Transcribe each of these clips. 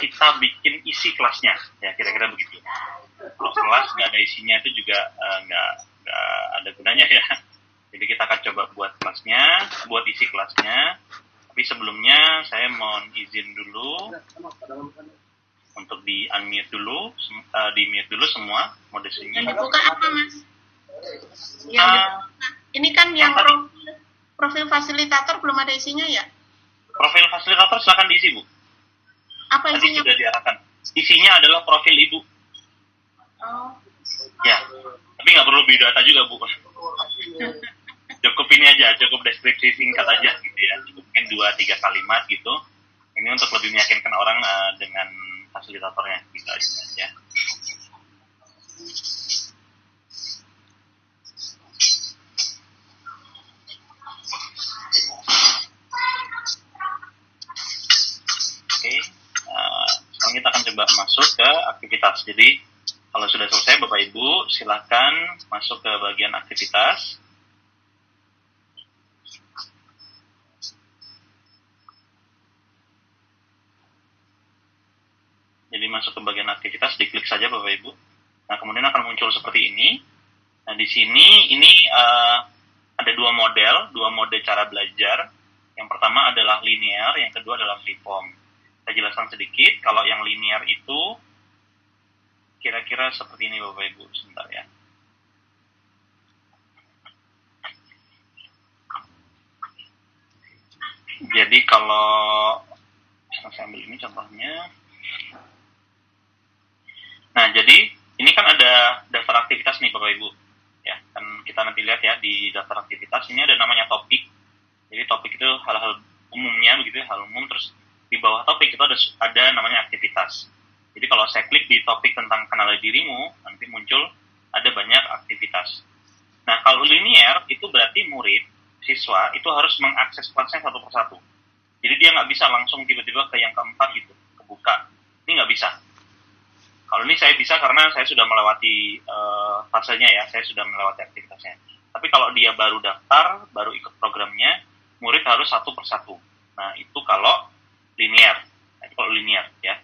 kita bikin isi kelasnya, ya kira-kira begitu. Kalau kelas nggak ada isinya itu juga nggak ada gunanya ya. Jadi kita akan coba buat kelasnya, buat isi kelasnya. Tapi sebelumnya saya mohon izin dulu untuk di unmute dulu, di mute dulu semua mode sini. Yang dibuka apa Mas? Ini kan yang profil fasilitator belum ada isinya ya? Profil fasilitator silakan diisi Bu. Apa Tadi isinya? sudah diarahkan. Isinya adalah profil Ibu. Oh. Ya, tapi nggak perlu biodata juga Bu. Cukup ini aja, cukup deskripsi singkat aja gitu ya. Cukup mungkin 2-3 kalimat gitu. Ini untuk lebih meyakinkan orang dengan fasilitatornya gitu aja. Oke, sekarang kita akan coba masuk ke aktivitas. Jadi kalau sudah selesai Bapak Ibu, silakan masuk ke bagian aktivitas. Jadi masuk ke bagian aktivitas, diklik saja Bapak Ibu. Nah, kemudian akan muncul seperti ini. Nah, di sini ini ada dua mode cara belajar. Yang pertama adalah linear, yang kedua adalah freeform. Saya jelaskan sedikit, kalau yang linear itu kira-kira seperti ini Bapak Ibu, sebentar ya. Jadi kalau saya ambil ini contohnya. Nah, jadi ini kan ada daftar aktivitas nih Bapak Ibu. Ya, kan kita nanti lihat ya di daftar aktivitas ini ada namanya topik. Jadi topik itu hal-hal umumnya begitu, hal umum, terus di bawah topik itu ada namanya aktivitas. Jadi kalau saya klik di topik tentang kenali dirimu, nanti muncul ada banyak aktivitas. Nah, kalau linear itu berarti murid, siswa itu harus mengakses kelasnya satu persatu. Jadi dia nggak bisa langsung tiba-tiba ke yang keempat gitu, kebuka. Ini nggak bisa. Kalau ini saya bisa karena saya sudah melewati fasenya ya, saya sudah melewati aktivitasnya. Tapi kalau dia baru daftar, baru ikut programnya, murid harus satu persatu. Nah, itu kalau linear. Nah, itu kalau linear ya.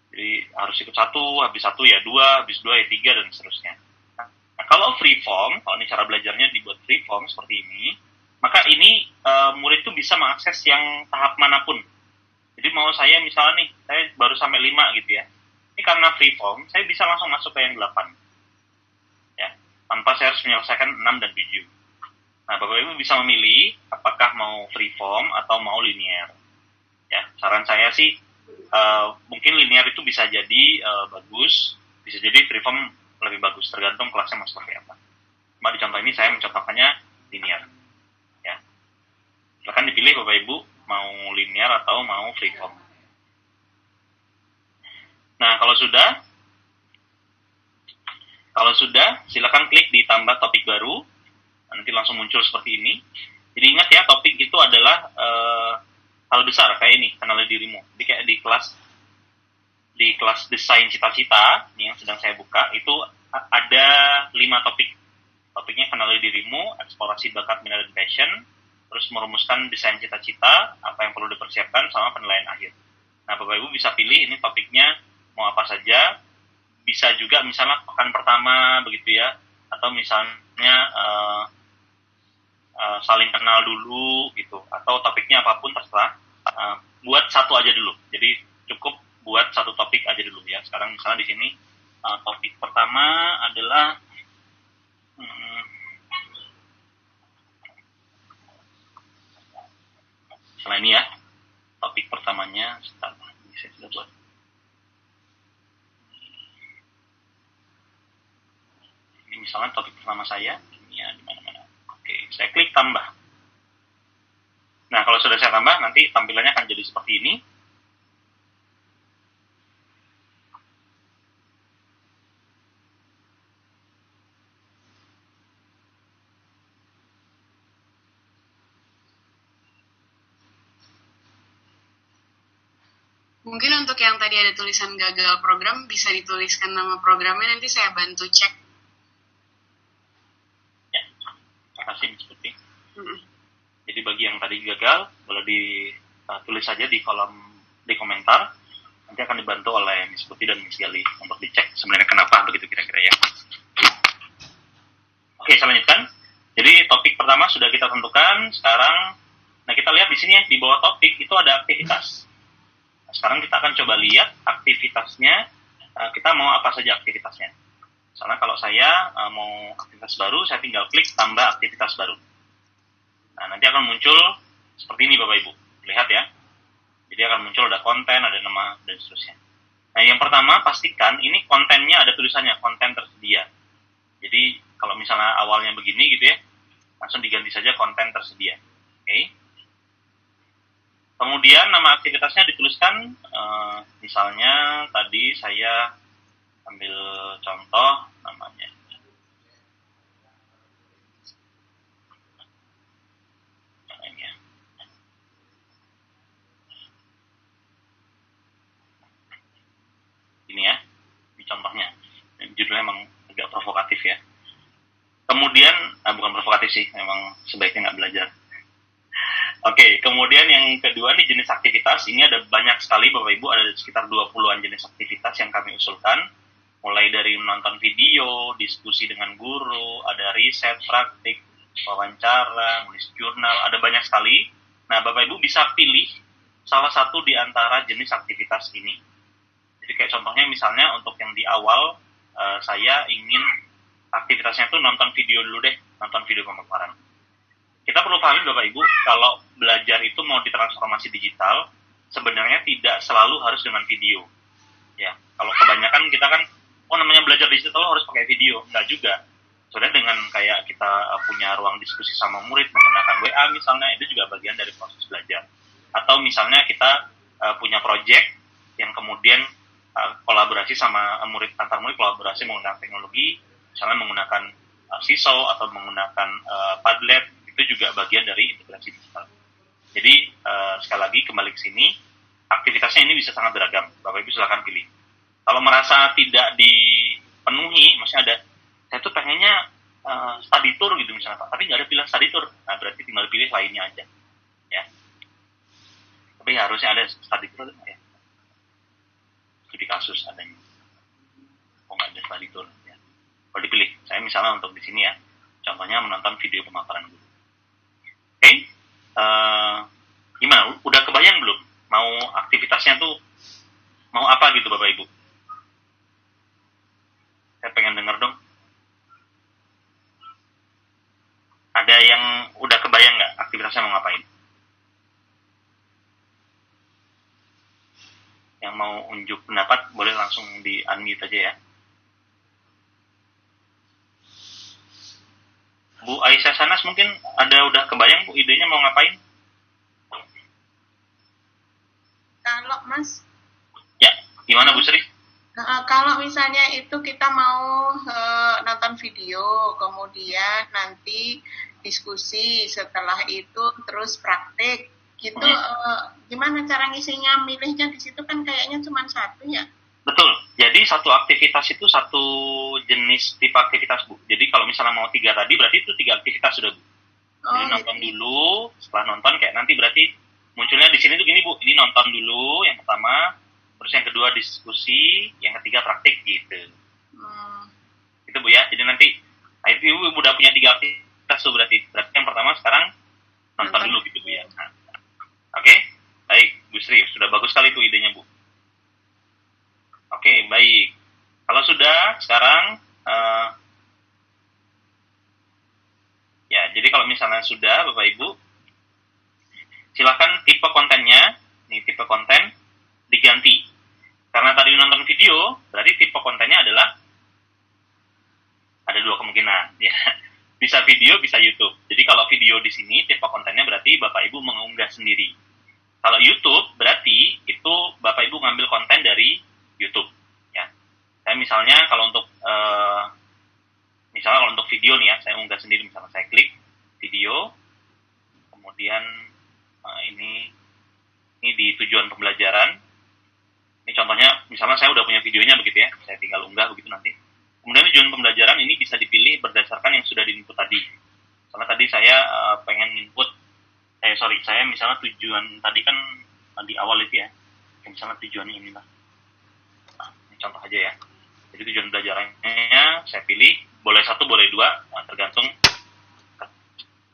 Jadi harus ikut satu, habis satu ya dua, habis dua ya tiga, dan seterusnya. Nah, kalau freeform, kalau ini cara belajarnya dibuat freeform seperti ini, maka ini murid itu bisa mengakses yang tahap manapun. Jadi mau saya misalnya nih, saya baru sampai 5 gitu ya. Ini karena freeform, saya bisa langsung masuk ke yang 8. Ya, tanpa saya harus menyelesaikan 6 dan 7. Nah, Bapak Ibu bisa memilih apakah mau freeform atau mau linear. Ya, saran saya sih mungkin linear itu bisa jadi bagus, bisa jadi freeform lebih bagus, tergantung kelasnya mau seperti apa. Cuma di contoh ini saya mencontohkannya linear. Ya, silakan dipilih Bapak Ibu mau linear atau mau freeform. Nah, kalau sudah, silakan klik di tambah topik baru. Nanti langsung muncul seperti ini. Jadi ingat ya, topik itu adalah hal besar kayak ini, kenali dirimu. Jadi kayak di kelas desain cita-cita yang sedang saya buka, itu ada 5 topik. Topiknya kenali dirimu, eksplorasi bakat, minat dan passion, terus merumuskan desain cita-cita, apa yang perlu dipersiapkan, sama penilaian akhir. Nah, Bapak Ibu bisa pilih ini topiknya mau apa saja. Bisa juga misalnya pekan pertama begitu ya, atau misalnya saling kenal dulu gitu, atau topiknya apapun terserah. Buat satu aja dulu. Jadi cukup buat satu topik aja dulu ya. Sekarang misalnya di sini topik pertama adalah misalnya ini ya. Topik pertamanya sebentar, ini saya sudah buat. Ini misalnya topik pertama saya, ini ya di mana-mana. Oke, saya klik tambah. Nah, kalau sudah saya tambah, nanti tampilannya akan jadi seperti ini. Mungkin untuk yang tadi ada tulisan gagal program, bisa dituliskan nama programnya, nanti saya bantu cek. Ya, terima kasih seperti. Jadi bagi yang tadi gagal, boleh ditulis saja di kolom di komentar. Nanti akan dibantu oleh Miss Putih dan Miss Gali untuk dicek sebenarnya kenapa begitu kira-kira ya. Oke, saya lanjutkan. Jadi topik pertama sudah kita tentukan. Sekarang, nah kita lihat di sini ya, di bawah topik itu ada aktivitas. Nah, sekarang kita akan coba lihat aktivitasnya. Kita mau apa saja aktivitasnya. Soalnya kalau saya mau aktivitas baru, saya tinggal klik tambah aktivitas baru. Nah, nanti akan muncul seperti ini Bapak Ibu. Lihat ya. Jadi akan muncul ada konten, ada nama, dan seterusnya. Nah, yang pertama pastikan ini kontennya ada tulisannya, konten tersedia. Jadi kalau misalnya awalnya begini gitu ya, langsung diganti saja konten tersedia. Oke. Kemudian nama aktivitasnya dituliskan, misalnya tadi saya ambil contoh namanya. Ini ya, ini contohnya. Judulnya memang agak provokatif ya. Kemudian, bukan provokatif sih, memang sebaiknya nggak belajar. Oke, kemudian yang kedua nih jenis aktivitas. Ini ada banyak sekali Bapak Ibu, ada sekitar 20-an jenis aktivitas yang kami usulkan. Mulai dari menonton video, diskusi dengan guru, ada riset, praktik, wawancara, menulis jurnal, ada banyak sekali. Nah, Bapak Ibu bisa pilih salah satu di antara jenis aktivitas ini. Jadi kayak contohnya misalnya untuk yang di awal, saya ingin aktivitasnya tuh nonton video dulu deh, nonton video pemaparan. Kita perlu pahami Bapak Ibu, kalau belajar itu mau ditransformasi digital, sebenarnya tidak selalu harus dengan video. Ya, kalau kebanyakan kita kan, namanya belajar digital harus pakai video, enggak juga. Soalnya dengan kayak kita punya ruang diskusi sama murid menggunakan WA misalnya, itu juga bagian dari proses belajar. Atau misalnya kita punya project yang kemudian kolaborasi sama murid, antar murid kolaborasi menggunakan teknologi, misalnya menggunakan Sisal atau menggunakan Padlet, itu juga bagian dari integrasi digital. Jadi sekali lagi kembali ke sini, aktivitasnya ini bisa sangat beragam. Bapak Ibu silakan pilih. Kalau merasa tidak dipenuhi, maksudnya ada, saya tuh pengennya study tour gitu misalnya Pak, tapi nggak ada pilihan study tour, nah berarti tinggal pilih lainnya aja, ya. Tapi harusnya ada study tour, ya. Studi kasus adanya, nggak ada study tour, ya. Kalau dipilih, saya misalnya untuk di sini ya, contohnya menonton video pemaparan dulu. Oke, gimana? Udah kebayang belum? Mau aktivitasnya tuh mau apa gitu Bapak Ibu? Saya pengen denger dong. Ada yang udah kebayang nggak aktivitasnya mau ngapain? Yang mau unjuk pendapat boleh langsung di unmute aja ya. Bu Aisyah Sanas mungkin udah kebayang Bu idenya mau ngapain? Kalau Mas, ya gimana Bu Sri? Kalau misalnya itu kita mau nonton video, kemudian nanti diskusi, setelah itu terus praktik, gitu. Gimana cara ngisinya, milihnya di situ kan kayaknya cuma satu ya? Betul. Jadi satu aktivitas itu satu jenis tipe aktivitas Bu. Jadi kalau misalnya mau 3 tadi berarti itu 3 aktivitas sudah Bu. Jadi nonton dulu, setelah nonton kayak nanti berarti munculnya di sini tuh gini Bu. Ini nonton dulu yang pertama, terus yang kedua diskusi, yang ketiga praktik gitu. Itu Bu ya. Jadi nanti itu Ibu udah punya 3 aktivitas tuh berarti. Berarti yang pertama sekarang nonton dulu gitu Bu ya. Nah. Oke, baik Bu Sri, sudah bagus sekali tuh idenya Bu. Oke, baik. Kalau sudah, sekarang ya, jadi kalau misalnya sudah, Bapak Ibu, silakan tipe kontennya, nih tipe konten diganti. Karena tadi nonton video, berarti tipe kontennya adalah ada 2 kemungkinan, ya. Bisa video, bisa YouTube. Jadi kalau video di sini tipe kontennya berarti Bapak Ibu mengunggah sendiri. Kalau YouTube berarti itu Bapak Ibu ngambil konten dari YouTube, ya. Saya misalnya kalau untuk video nih ya, saya unggah sendiri, misalnya saya klik video, kemudian ini di tujuan pembelajaran. Ini contohnya, misalnya saya udah punya videonya begitu ya, saya tinggal unggah begitu nanti. Kemudian tujuan pembelajaran ini bisa dipilih berdasarkan yang sudah di-input tadi. Soalnya tadi saya pengen input, saya misalnya tujuan tadi kan di awal itu ya, misalnya tujuannya ini lah. contoh aja ya. Jadi tujuan belajarnya saya pilih, boleh 1, boleh 2, tergantung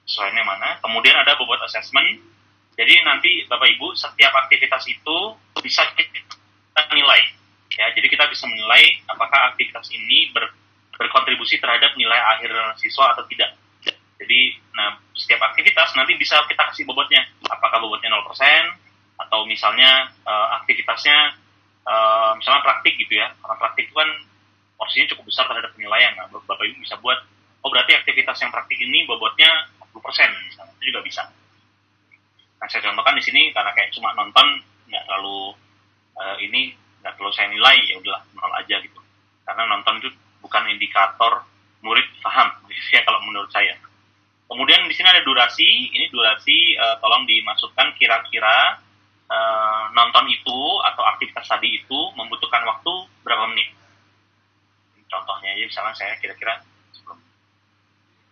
sesuainya mana. Kemudian ada bobot assessment. Jadi nanti Bapak Ibu setiap aktivitas itu bisa kita nilai. Ya, jadi kita bisa menilai apakah aktivitas ini berkontribusi terhadap nilai akhir siswa atau tidak. Jadi, setiap aktivitas nanti bisa kita kasih bobotnya. Apakah bobotnya 0%, atau misalnya aktivitasnya, misalnya praktik gitu ya. Karena praktik itu kan porsinya cukup besar terhadap penilaian. Nah, Bapak Ibu bisa buat, berarti aktivitas yang praktik ini bobotnya 10% misalnya. Itu juga bisa. Nah, saya contohkan di sini karena kayak cuma nonton, nggak terlalu nggak terlalu saya nilai, ya udahlah 0 aja gitu. Karena nonton itu bukan indikator murid paham, gitu ya kalau menurut saya. Kemudian di sini ada durasi. Ini durasi tolong dimasukkan kira-kira nonton itu atau aktivitas tadi itu membutuhkan waktu berapa menit. Contohnya aja misalnya saya kira-kira 10 menit.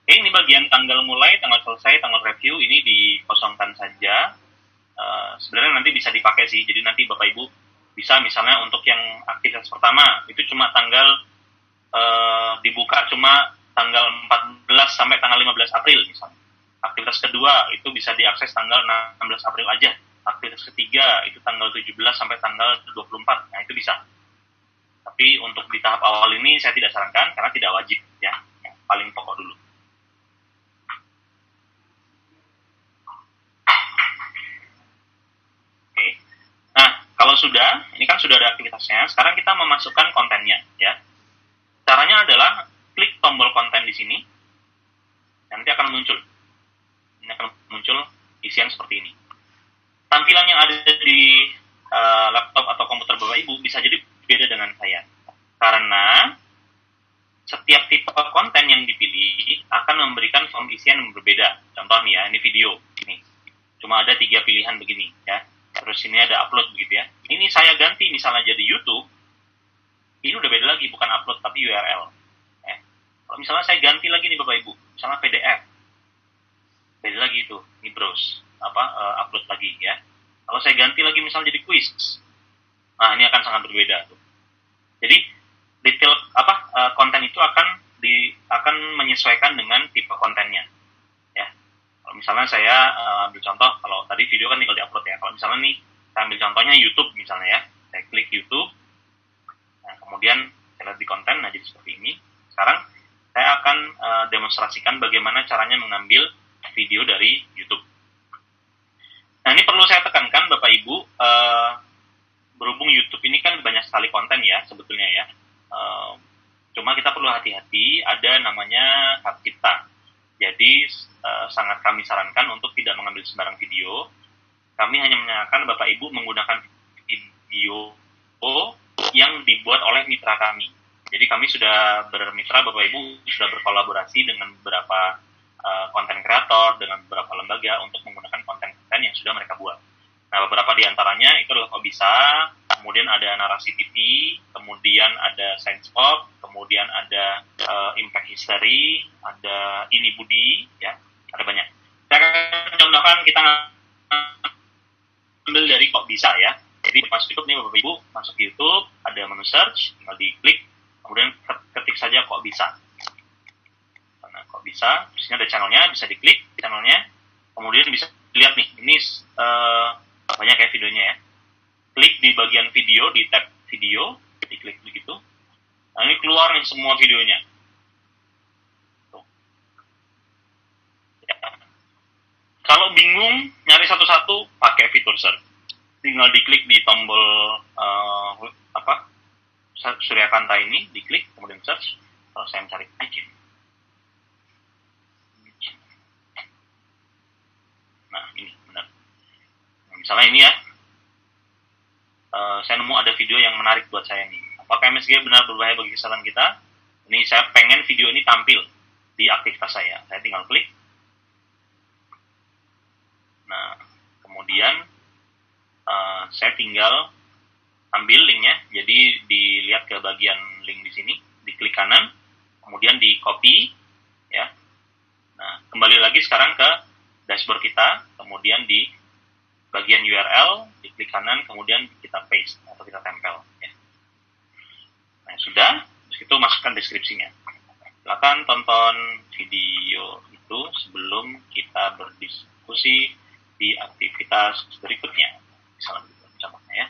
Oke, ini bagian tanggal mulai, tanggal selesai, tanggal review ini dikosongkan saja. Sebenarnya nanti bisa dipakai sih. Jadi nanti Bapak Ibu bisa misalnya untuk yang aktivitas pertama itu cuma tanggal dibuka cuma tanggal 14 sampai tanggal 15 April misalnya. Aktivitas kedua itu bisa diakses tanggal 16 April aja. Aktivitas ketiga itu tanggal 17 sampai tanggal 24. Nah, itu bisa. Tapi untuk di tahap awal ini saya tidak sarankan karena tidak wajib ya. Yang paling pokok dulu. Oke. Nah, kalau sudah, ini kan sudah ada aktivitasnya, sekarang kita memasukkan kontennya ya. Caranya adalah klik tombol konten di sini, nanti akan muncul. Ini akan muncul isian seperti ini. Tampilan yang ada di laptop atau komputer Bapak Ibu bisa jadi beda dengan saya. Karena setiap tipe konten yang dipilih akan memberikan form isian yang berbeda. Contoh nih ya, ini video. Ini cuma ada 3 pilihan begini ya. Terus ini ada upload begitu ya. Ini saya ganti misalnya jadi YouTube. Ini udah beda lagi, bukan upload tapi URL. Kalau misalnya saya ganti lagi nih Bapak Ibu, misalnya PDF, beda lagi itu, ini browse, upload lagi ya. Kalau saya ganti lagi misalnya jadi quiz, nah ini akan sangat berbeda tuh. Jadi detail konten itu akan menyesuaikan dengan tipe kontennya, ya. Kalau misalnya saya ambil contoh, kalau tadi video kan tinggal diupload ya. Kalau misalnya nih saya ambil contohnya YouTube misalnya ya, saya klik YouTube, nah kemudian saya lihat di konten, nah jadi seperti ini. Sekarang saya akan demonstrasikan bagaimana caranya mengambil video dari YouTube. Nah, ini perlu saya tekankan Bapak Ibu, berhubung YouTube ini kan banyak sekali konten ya sebetulnya ya. Cuma kita perlu hati-hati, ada namanya hak cipta. Jadi sangat kami sarankan untuk tidak mengambil sembarang video. Kami hanya menyarankan Bapak Ibu menggunakan video yang dibuat oleh mitra kami. Jadi kami sudah bermitra, Bapak Ibu sudah berkolaborasi dengan beberapa konten kreator, dengan beberapa lembaga untuk menggunakan konten-konten yang sudah mereka buat. Nah, beberapa di antaranya itu adalah Kok Bisa, kemudian ada Narasi TV, kemudian ada Science Pop, kemudian ada Impact History, ada Ini Budi, ya, ada banyak. Saya akan contohkan, kita ambil dari Kok Bisa ya. Jadi masuk YouTube nih Bapak Ibu, masuk YouTube, ada menu search, tinggal diklik, kemudian ketik saja Kok Bisa. Nah, Kok Bisa, di sini ada channelnya, bisa diklik channelnya, kemudian bisa lihat nih, ini banyak ya videonya ya. Klik di bagian video, di tab video, diklik begitu. Nah, ini keluar nih semua videonya. Tuh. Ya. Kalau bingung, nyari satu-satu, pakai fitur search. Tinggal diklik di tombol Suryakanta ini, diklik, kemudian search. Kalau saya mencari item. Nah, ini benar. Nah, misalnya ini ya, saya nemu ada video yang menarik buat saya nih. Apakah MSG benar berbahaya bagi kesehatan kita? Ini saya pengen video ini tampil di aktivitas saya. Saya tinggal klik. Nah, kemudian saya tinggal ambil linknya. Jadi dilihat ke bagian link di sini, diklik kanan, kemudian di copy, ya. Nah, kembali lagi sekarang ke dashboard kita, kemudian di bagian URL, diklik kanan, kemudian kita paste atau kita tempel. Ya. Nah, sudah, terus itu masukkan deskripsinya. Silakan tonton video itu sebelum kita berdiskusi di aktivitas berikutnya. Misalnya gitu, contohnya ya.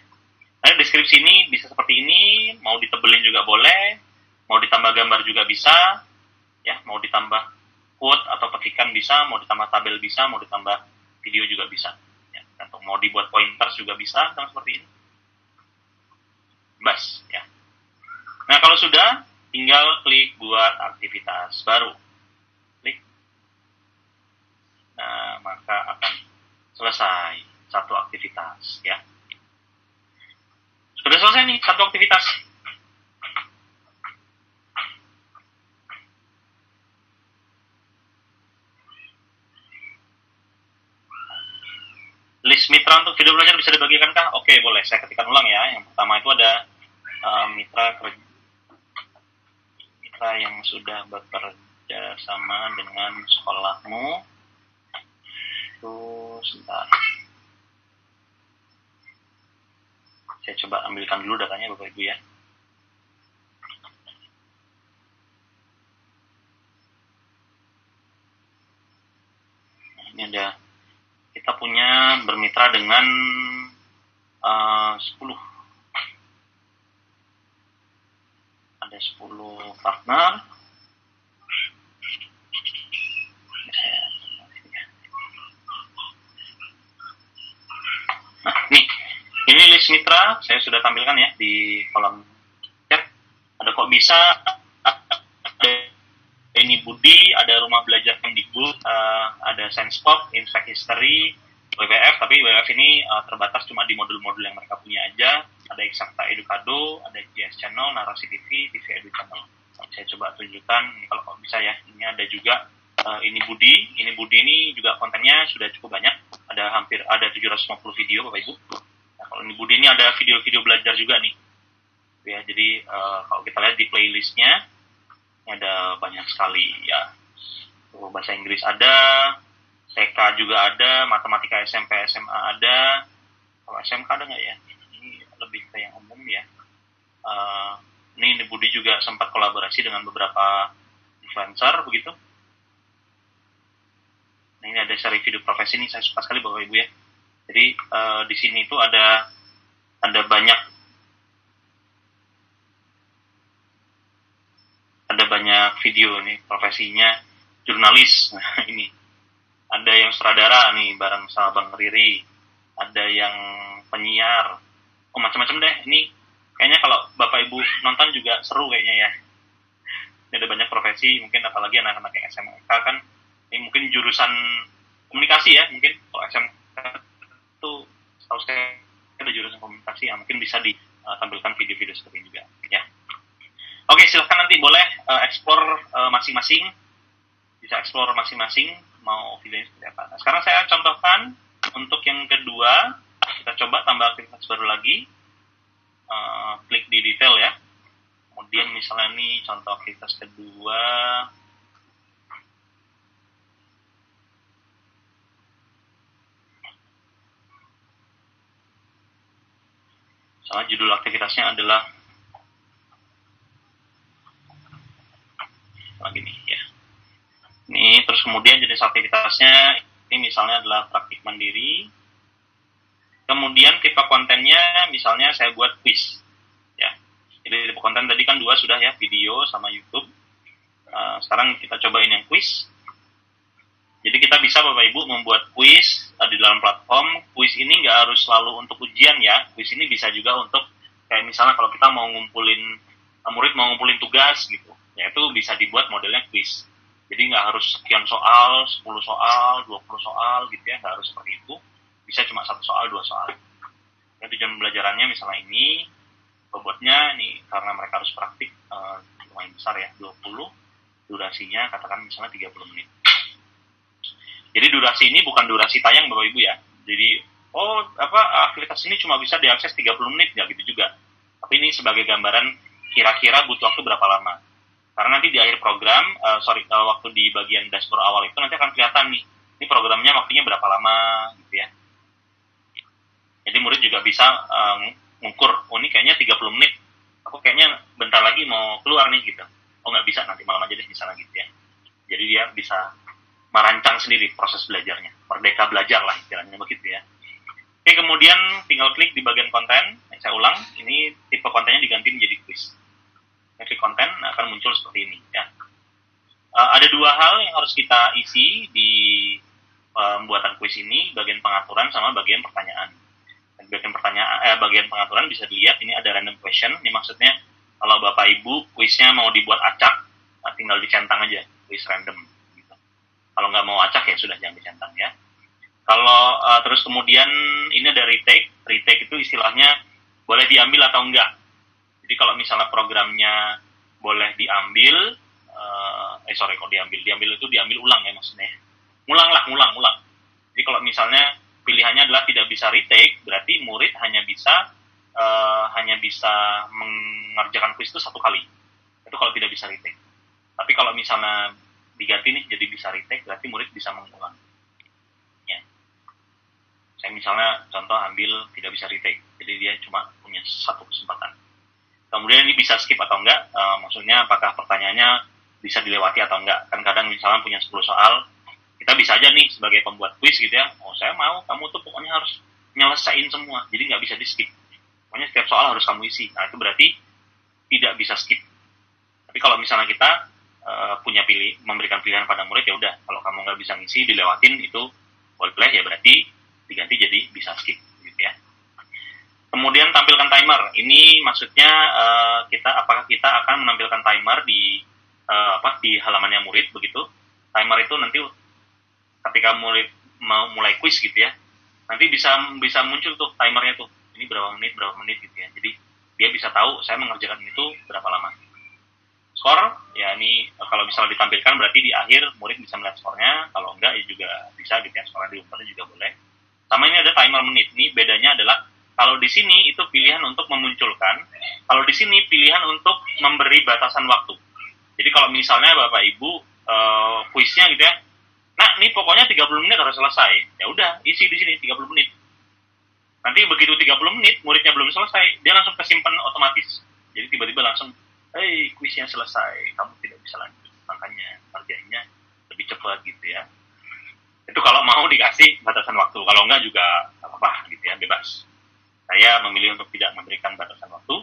Nah, deskripsi ini bisa seperti ini, mau ditebelin juga boleh, mau ditambah gambar juga bisa, ya, mau ditambah quote atau petikan bisa, mau ditambah tabel bisa, mau ditambah video juga bisa. Ya, atau mau dibuat pointers juga bisa, sama seperti ini. Bas, ya. Nah, kalau sudah, tinggal klik buat aktivitas baru. Klik. Nah, maka akan selesai satu aktivitas, ya. Sudah selesai nih, satu aktivitas. List mitra untuk video belajar bisa dibagikan kah? Oke, boleh. Saya ketikkan ulang ya. Yang pertama itu ada mitra yang sudah bekerja sama dengan sekolahmu. Terus, sebentar. Saya coba ambilkan dulu datanya Bapak Ibu ya. Nah, ini ada, kita punya bermitra dengan 10. Ada 10 partner. Nah, ini list mitra, saya sudah tampilkan ya di kolom chat. Ada kok bisa, ada ini Budi, ada rumah belajar Kemdikbud, ada Sciencepop, Inspect History, WWF, tapi WWF ini terbatas cuma di modul-modul yang mereka punya aja. Ada Eksakta Edukado, ada GS Channel, Narasi TV, TV Edu Channel. Saya coba tunjukkan, ini kalau kok bisa ya. Ini ada juga ini Budi ini juga kontennya sudah cukup banyak. Ada 750 video Bapak Ibu. Nah, kalau ini Budi ini ada video-video belajar juga nih. Ya, jadi kalau kita lihat di playlistnya ada banyak sekali ya. Bahasa Inggris ada, TK juga ada, matematika SMP SMA ada. Kalau SMK ada nggak ya? Ini lebih ke yang umum ya. Ini Budi juga sempat kolaborasi dengan beberapa influencer begitu. Nah, ini ada seri video profesi, ini saya suka sekali Bapak Ibu ya. Jadi di sini itu ada banyak video nih profesinya jurnalis. Nah, ini ada yang sutradara nih bareng sama Bang Riri, ada yang penyiar, macam-macam deh. Ini kayaknya kalau Bapak Ibu nonton juga seru kayaknya ya. Ini ada banyak profesi, mungkin apalagi anak-anak yang SMK kan. Ini mungkin jurusan komunikasi ya, mungkin kalau SMK itu setahu saya ada jurusan komunikasi ya, mungkin bisa ditampilkan video-video seperti ini juga ya. Oke, silahkan nanti boleh explore masing-masing, bisa explore masing-masing mau videonya seperti apa. Nah, sekarang saya contohkan untuk yang kedua, kita coba tambah aktivitas baru lagi, klik di detail ya. Kemudian misalnya ini contoh aktivitas kedua. Misalnya judul aktivitasnya adalah gini ya. Ini terus kemudian jenis aktivitasnya ini misalnya adalah praktik mandiri. Kemudian tipe kontennya misalnya saya buat quiz ya. Jadi tipe konten tadi kan 2 sudah ya, video sama YouTube. Sekarang kita cobain yang quiz. Jadi kita bisa Bapak Ibu membuat quiz di dalam platform. Quiz ini nggak harus selalu untuk ujian ya. Quiz ini bisa juga untuk kayak misalnya kalau kita mau murid mau ngumpulin tugas gitu. Ya itu bisa dibuat modelnya quiz. Jadi nggak harus sekian soal, 10 soal, 20 soal gitu ya. Nggak harus seperti itu. Bisa cuma 1 soal, 2 soal. Ya, tujuan belajarannya misalnya ini, bobotnya nih karena mereka harus praktik lumayan besar ya, 20. Durasinya katakan misalnya 30 menit. Jadi durasi ini bukan durasi tayang Bapak Ibu ya. Jadi aktivitas ini cuma bisa diakses 30 menit ya gitu juga. Tapi ini sebagai gambaran kira-kira butuh waktu berapa lama. Karena nanti di akhir program, waktu di bagian dashboard awal itu nanti akan kelihatan nih, ini programnya waktunya berapa lama gitu ya. Jadi murid juga bisa ngukur, ini kayaknya 30 menit. aku kayaknya bentar lagi mau keluar nih gitu. Oh nggak bisa, nanti malam aja deh misalnya gitu ya. Jadi dia bisa merancang sendiri proses belajarnya, merdeka belajar lah istilahnya begitu ya. Oke, kemudian tinggal klik di bagian konten. Saya ulang, ini tipe kontennya diganti menjadi quiz. Klik konten akan muncul seperti ini ya. Ada dua hal yang harus kita isi di pembuatan quiz ini, bagian pengaturan sama bagian pertanyaan. Bagian pengaturan bisa dilihat ini ada random question. Ini maksudnya kalau Bapak Ibu quiznya mau dibuat acak, tinggal dicentang aja quiz random. Gitu. Kalau nggak mau acak ya sudah jangan dicentang ya. Kalau terus kemudian ini ada retake. Retake itu istilahnya boleh diambil atau enggak. Jadi kalau misalnya programnya boleh diambil, kok diambil itu diambil ulang ya maksudnya. Ngulang. Jadi kalau misalnya pilihannya adalah tidak bisa retake, berarti murid hanya bisa mengerjakan quiz itu satu kali. Itu kalau tidak bisa retake. Tapi kalau misalnya diganti nih jadi bisa retake, berarti murid bisa mengulang. Ya. Saya misalnya contoh ambil tidak bisa retake, jadi dia cuma punya satu kesempatan. Kemudian ini bisa skip atau enggak, maksudnya apakah pertanyaannya bisa dilewati atau enggak. Kan kadang misalnya punya 10 soal, kita bisa aja nih sebagai pembuat quiz gitu ya, saya mau kamu tuh pokoknya harus nyelesain semua, jadi nggak bisa di skip. Pokoknya setiap soal harus kamu isi. Nah itu berarti tidak bisa skip. Tapi kalau misalnya kita memberikan pilihan pada murid, ya udah kalau kamu nggak bisa ngisi dilewatin itu boleh ya, berarti diganti jadi bisa skip gitu ya. Kemudian tampilkan timer. Ini maksudnya apakah kita akan menampilkan timer di halamannya murid begitu. Timer itu nanti ketika murid mau mulai quiz gitu ya, nanti bisa muncul tuh timernya tuh. Ini berapa menit gitu ya. Jadi dia bisa tahu saya mengerjakan itu berapa lama. Skor, ya ini kalau misalnya ditampilkan berarti di akhir murid bisa melihat skornya. Kalau enggak ya juga bisa gitu ya, skornya diumumkan juga boleh. Sama ini ada timer menit. Ini bedanya adalah kalau di sini itu pilihan untuk memunculkan, kalau di sini pilihan untuk memberi batasan waktu. Jadi kalau misalnya Bapak Ibu kuisnya gitu ya, nah ini pokoknya 30 menit harus selesai. Ya udah, isi di sini 30 menit. Nanti begitu 30 menit muridnya belum selesai, dia langsung kesimpan otomatis. Jadi tiba-tiba langsung, kuisnya selesai, kamu tidak bisa lanjut. Makanya kerjainnya lebih cepat gitu ya. Itu kalau mau dikasih batasan waktu. Kalau enggak juga apa-apa gitu ya, bebas. Saya memilih untuk tidak memberikan batasan waktu.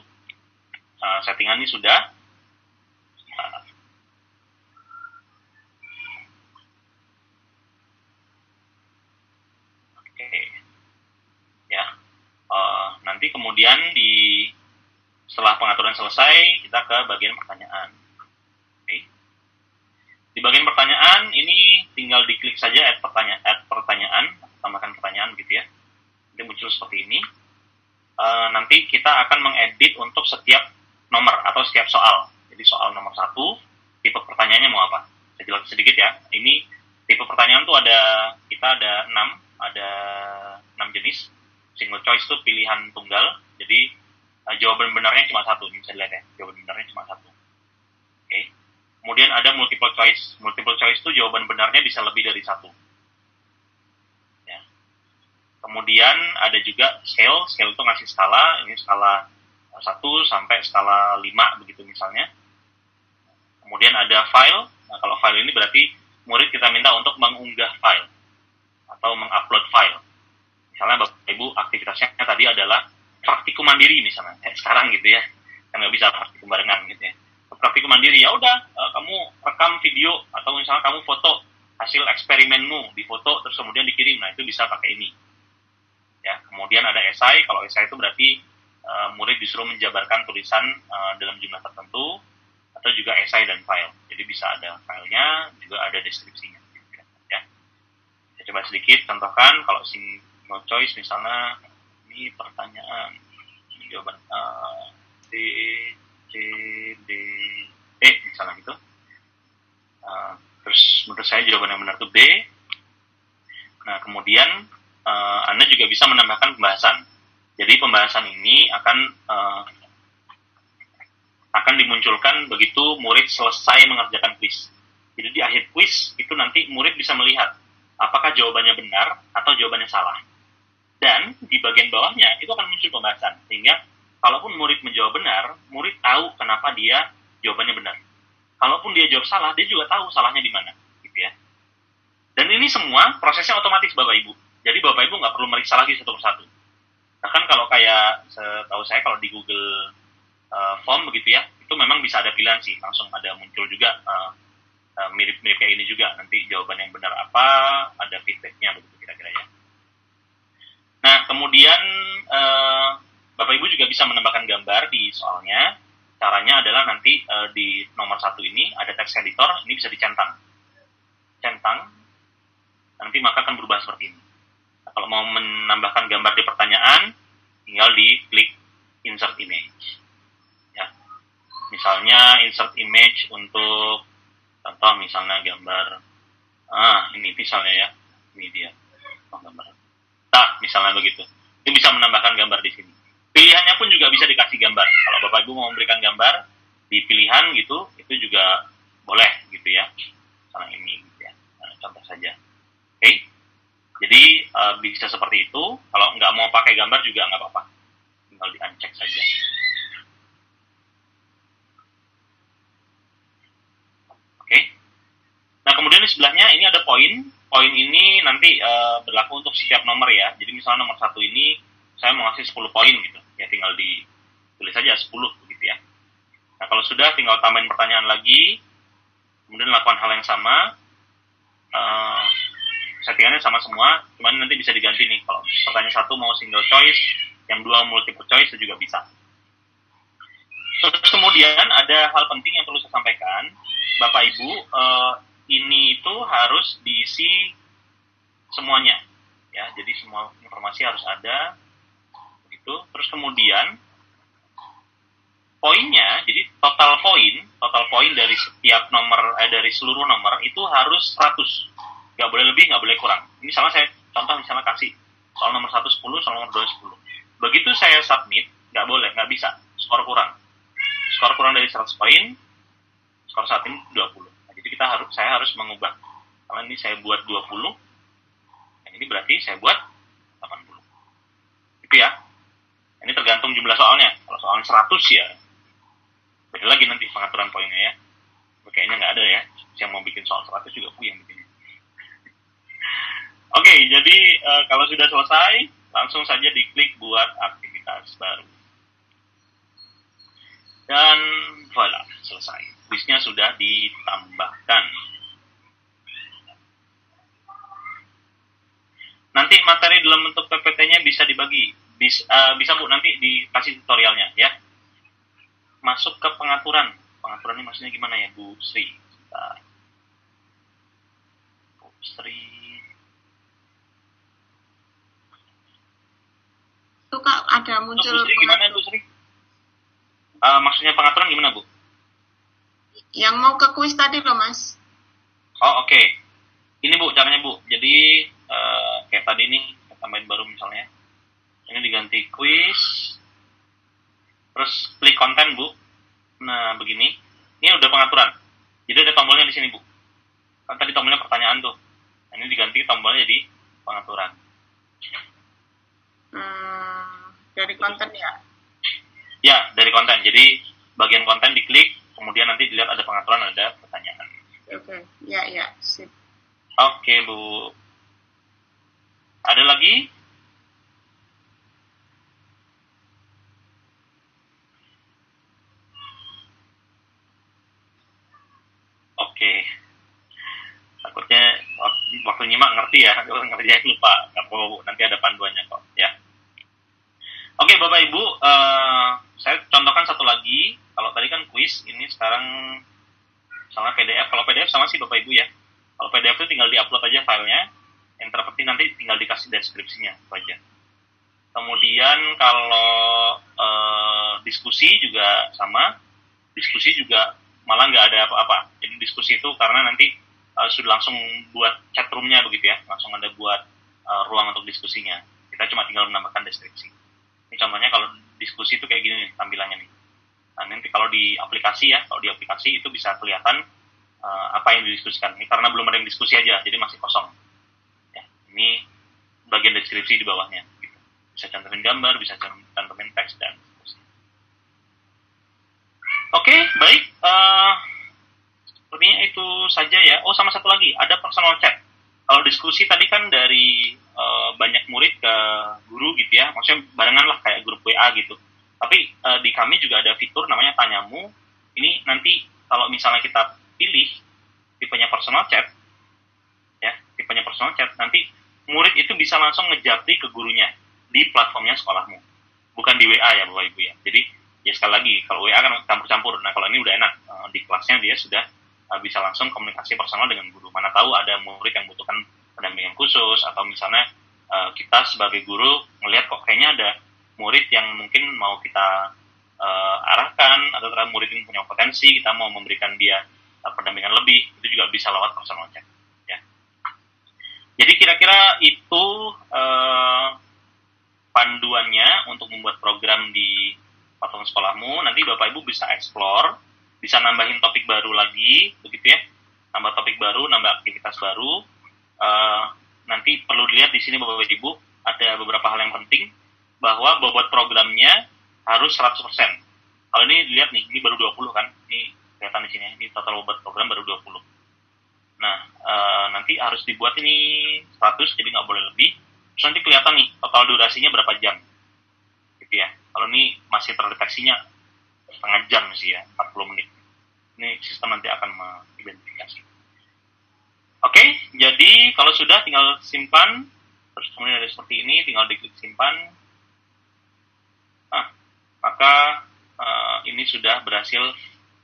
Settingan ini sudah. Oke. Ya. Nanti kemudian setelah pengaturan selesai, kita ke bagian pertanyaan. Oke. Di bagian pertanyaan ini tinggal diklik saja add pertanyaan, tambahkan pertanyaan gitu ya. Nanti muncul seperti ini. Nanti kita akan mengedit untuk setiap nomor atau setiap soal. Jadi soal nomor 1, tipe pertanyaannya mau apa? Saya jelaskan sedikit ya. Ini tipe pertanyaan tuh kita ada 6 jenis. Single choice itu pilihan tunggal. Jadi jawaban benarnya cuma satu. Ini bisa dilihat ya. Jawaban benarnya cuma satu. Oke. Kemudian ada multiple choice. Multiple choice itu jawaban benarnya bisa lebih dari satu. Kemudian ada juga scale itu ngasih skala, ini skala 1 sampai skala 5 begitu misalnya. Kemudian ada file, nah kalau file ini berarti murid kita minta untuk mengunggah file atau mengupload file. Misalnya Bapak Ibu aktivitasnya tadi adalah praktikum mandiri misalnya, sekarang gitu ya, kan nggak bisa praktikum barengan gitu ya. Praktikum mandiri ya udah, kamu rekam video atau misalnya kamu foto hasil eksperimenmu, difoto terus kemudian dikirim, nah itu bisa pakai ini. Ya, kemudian ada esai. Kalau esai itu berarti murid disuruh menjabarkan tulisan dalam jumlah tertentu, atau juga esai dan file. Jadi bisa ada filenya, juga ada deskripsinya. Ya. Saya coba sedikit contohkan. Kalau single choice misalnya ini pertanyaan, ini jawaban A, B, C, D, E misalnya gitu. Terus menurut saya jawaban yang benar itu B. Nah kemudian Anda juga bisa menambahkan pembahasan. Jadi pembahasan ini akan dimunculkan begitu murid selesai mengerjakan kuis. Jadi di akhir kuis itu nanti murid bisa melihat apakah jawabannya benar atau jawabannya salah. Dan di bagian bawahnya itu akan muncul pembahasan. Sehingga kalaupun murid menjawab benar, murid tahu kenapa dia jawabannya benar. Kalaupun dia jawab salah, dia juga tahu salahnya di mana, gitu ya. Dan ini semua prosesnya otomatis Bapak Ibu. Jadi Bapak Ibu nggak perlu meriksa lagi satu persatu. Bahkan kalau kayak setahu saya kalau di Google Form begitu ya, itu memang bisa ada pilihan sih, langsung ada muncul juga mirip-mirip kayak ini juga. Nanti jawaban yang benar apa, ada feedbacknya begitu kira-kira ya. Nah kemudian Bapak Ibu juga bisa menambahkan gambar di soalnya. Caranya adalah nanti di nomor 1 ini ada text editor, ini bisa dicentang. Centang, nanti maka akan berubah seperti ini. Nah, kalau mau menambahkan gambar di pertanyaan, tinggal di klik insert image. Ya. Misalnya insert image untuk contoh misalnya gambar, ini misalnya ya, ini dia gambar. Nah, misalnya begitu. Ini bisa menambahkan gambar di sini. Pilihannya pun juga bisa dikasih gambar. Kalau Bapak Ibu mau memberikan gambar di pilihan gitu, itu juga boleh gitu ya. Misalnya ini gitu ya. Nah, contoh saja. Oke. Jadi bisa seperti itu. Kalau nggak mau pakai gambar juga nggak apa-apa. Tinggal di-uncheck saja. Oke. Nah, kemudian di sebelahnya ini ada poin. Poin ini nanti berlaku untuk setiap nomor ya. Jadi misalnya nomor 1 ini saya mau ngasih 10 poin gitu. Ya tinggal ditulis saja 10 begitu ya. Nah, kalau sudah tinggal tambahin pertanyaan lagi. Kemudian lakukan hal yang sama. Settingannya sama semua, cuman nanti bisa diganti nih. Kalau pertanyaan 1 mau single choice, yang 2 multiple choice itu juga bisa. Terus kemudian ada hal penting yang perlu saya sampaikan. Bapak Ibu, ini itu harus diisi semuanya. Ya, jadi semua informasi harus ada. Begitu. Terus kemudian poinnya, jadi total poin dari setiap nomor, dari seluruh nomor itu harus 100. Nggak boleh lebih, nggak boleh kurang. Ini sama saya contoh misalnya kasih soal nomor 1 10, soal nomor 2 10. Begitu saya submit, nggak boleh, nggak bisa. Skor kurang. Skor kurang dari 100 poin, skor saat ini 20. Nah, jadi saya harus mengubah. Kalau ini saya buat 20, yang ini berarti saya buat 80. Itu ya. Ini tergantung jumlah soalnya. Kalau soalnya 100 ya, beda lagi nanti pengaturan poinnya ya. Kayaknya nggak ada ya. Yang mau bikin soal 100 juga yang bikin. Oke, jadi kalau sudah selesai, langsung saja diklik buat aktivitas baru. Dan voilà, selesai. Kuisnya sudah ditambahkan. Nanti materi dalam bentuk PPT-nya bisa dibagi. Bisa Bu, nanti dikasih tutorialnya ya. Masuk ke pengaturan. Pengaturan ini maksudnya gimana ya Bu Sri? Bu Sri. Itu Kak ada muncul. Bu Sri gimana Bu Sri? Maksudnya pengaturan gimana Bu? Yang mau ke kuis tadi loh Mas. Oh oke. Ini Bu caranya Bu. Jadi kayak tadi nih, kita tambahin baru misalnya. Ini diganti kuis. Terus klik konten Bu. Nah begini. Ini udah pengaturan. Jadi ada tombolnya di sini Bu. Kan tadi tombolnya pertanyaan tuh. Nah, ini diganti tombolnya jadi pengaturan. Dari konten ya? Ya, dari konten. Jadi bagian konten diklik, kemudian nanti dilihat ada pengaturan, ada pertanyaan. Oke. Ya, sip. Oke, Bu. Ada lagi? Oke. Takutnya waktu nyimak ngerti ya, ngerjain lupa. Nggak apa-apa Bu, nanti ada panduannya kok ya. Oke Bapak Ibu, saya contohkan satu lagi. Kalau tadi kan kuis, ini sekarang misalnya PDF. Kalau PDF sama sih Bapak Ibu ya. Kalau PDF itu tinggal diupload aja filenya. Yang terpenting nanti tinggal dikasih deskripsinya, itu aja. Kemudian kalau diskusi juga sama. Diskusi juga malah nggak ada apa-apa. Jadi diskusi itu karena nanti sudah langsung buat chat room-nya begitu ya. Langsung ada buat ruang untuk diskusinya. Kita cuma tinggal menambahkan deskripsi. Ini contohnya kalau diskusi itu kayak gini nih tampilannya nih. Nah, nanti kalau di aplikasi itu bisa kelihatan apa yang didiskusikan. Ini karena belum ada yang diskusi aja, jadi masih kosong. Ya, ini bagian deskripsi di bawahnya. Gitu. Bisa cantumin gambar, bisa cantumin teks dan diskusi. Baik, sepertinya itu saja ya. Oh, sama satu lagi, ada personal chat. Kalau diskusi tadi kan dari banyak murid ke guru gitu ya, maksudnya barengan lah kayak grup WA gitu. Tapi di kami juga ada fitur namanya Tanyamu. Ini nanti kalau misalnya kita pilih tipenya personal chat, ya tipenya personal chat, nanti murid itu bisa langsung ngejapri ke gurunya di platformnya sekolahmu, bukan di WA ya Bapak Ibu ya. Jadi ya sekali lagi, kalau WA kan campur-campur. Nah kalau ini udah enak, di kelasnya dia sudah bisa langsung komunikasi personal dengan guru. Mana tahu ada murid yang butuhkan pendampingan khusus, atau misalnya kita sebagai guru melihat kok kayaknya ada murid yang mungkin mau kita arahkan, atau terhadap murid yang punya potensi, kita mau memberikan dia pendampingan lebih, itu juga bisa lewat personal chat. Ya. Jadi kira-kira itu panduannya untuk membuat program di platform sekolahmu. Nanti Bapak Ibu bisa explore, bisa nambahin topik baru lagi, begitu ya. Nambah topik baru, nambah aktivitas baru. Nanti perlu dilihat di sini Bapak Ibu, ada beberapa hal yang penting, bahwa bobot programnya harus 100%. Kalau ini dilihat nih, ini baru 20 kan, ini kelihatan di sini, ini total bobot program baru 20. Nah, nanti harus dibuat ini 100, jadi nggak boleh lebih. Terus nanti kelihatan nih, total durasinya berapa jam, gitu ya. Kalau ini masih terdeteksinya setengah jam sih ya, 40 menit. Ini sistem nanti akan mengidentifikasi. Oke, jadi kalau sudah tinggal simpan, terus kemudian ada seperti ini, tinggal diklik simpan. Maka ini sudah berhasil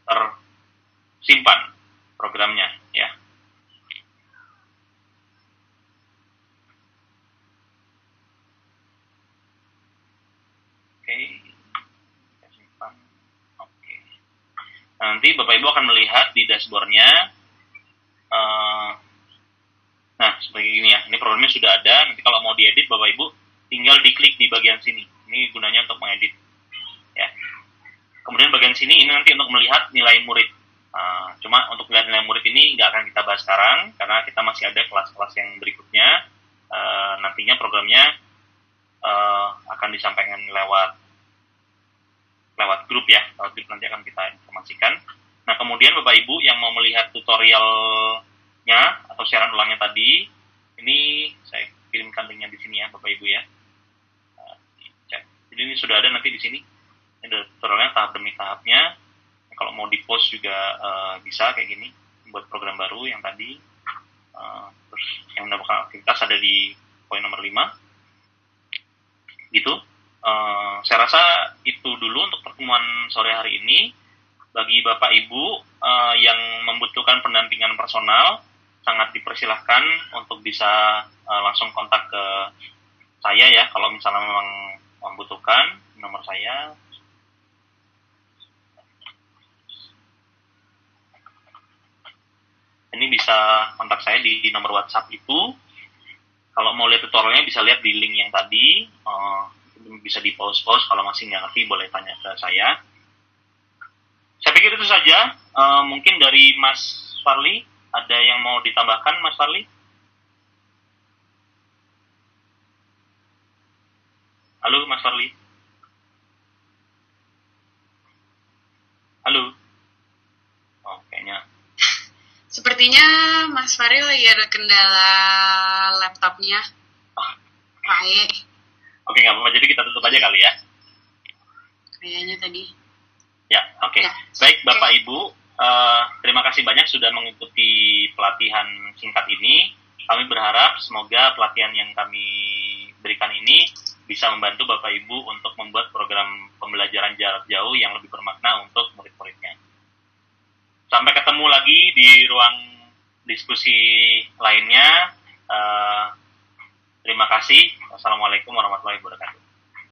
tersimpan programnya ya. Oke, simpan. Oke. Nanti Bapak Ibu akan melihat di dashboardnya. Nah, seperti ini ya. Ini programnya sudah ada. Nanti kalau mau diedit, Bapak Ibu tinggal diklik di bagian sini. Ini gunanya untuk mengedit. Ya. Kemudian bagian sini ini nanti untuk melihat nilai murid. Cuma untuk melihat nilai murid ini nggak akan kita bahas sekarang, karena kita masih ada kelas-kelas yang berikutnya. Nantinya programnya akan disampaikan lewat grup ya. Lewat grup nanti akan kita informasikan. Nah, kemudian Bapak Ibu yang mau melihat tutorialnya atau siaran ulangnya tadi, ini saya kirimkan linknya di sini ya Bapak Ibu ya. Jadi ini sudah ada nanti di sini. Ini ada tutorialnya tahap demi tahapnya. Kalau mau di post juga bisa kayak gini, buat program baru yang tadi. Terus yang mendapatkan aktivitas ada di poin nomor 5. Gitu. Saya rasa itu dulu untuk pertemuan sore hari ini. Bagi Bapak Ibu yang membutuhkan pendampingan personal, sangat dipersilahkan untuk bisa langsung kontak ke saya ya, kalau misalnya memang membutuhkan. Nomor saya ini, bisa kontak saya di nomor WhatsApp itu. Kalau mau lihat tutorialnya bisa lihat di link yang tadi. Bisa di pause kalau masih nggak ngerti boleh tanya ke saya. Saya pikir itu saja. Mungkin dari Mas Farli ada yang mau ditambahkan, Mas Farli? Halo Mas Farli. Halo. Oh, kayaknya. Sepertinya Mas Fari lagi ada kendala laptopnya. Baik. Oke, nggak apa-apa. Jadi kita tutup aja kali ya. Kayaknya tadi. Ya, oke. Ya. Baik, Bapak Ibu. Terima kasih banyak sudah mengikuti pelatihan singkat ini. Kami berharap semoga pelatihan yang kami berikan ini bisa membantu Bapak Ibu untuk membuat program pembelajaran jarak jauh yang lebih bermakna untuk murid-muridnya. Sampai ketemu lagi di ruang diskusi lainnya. Terima kasih. Wassalamualaikum warahmatullahi wabarakatuh.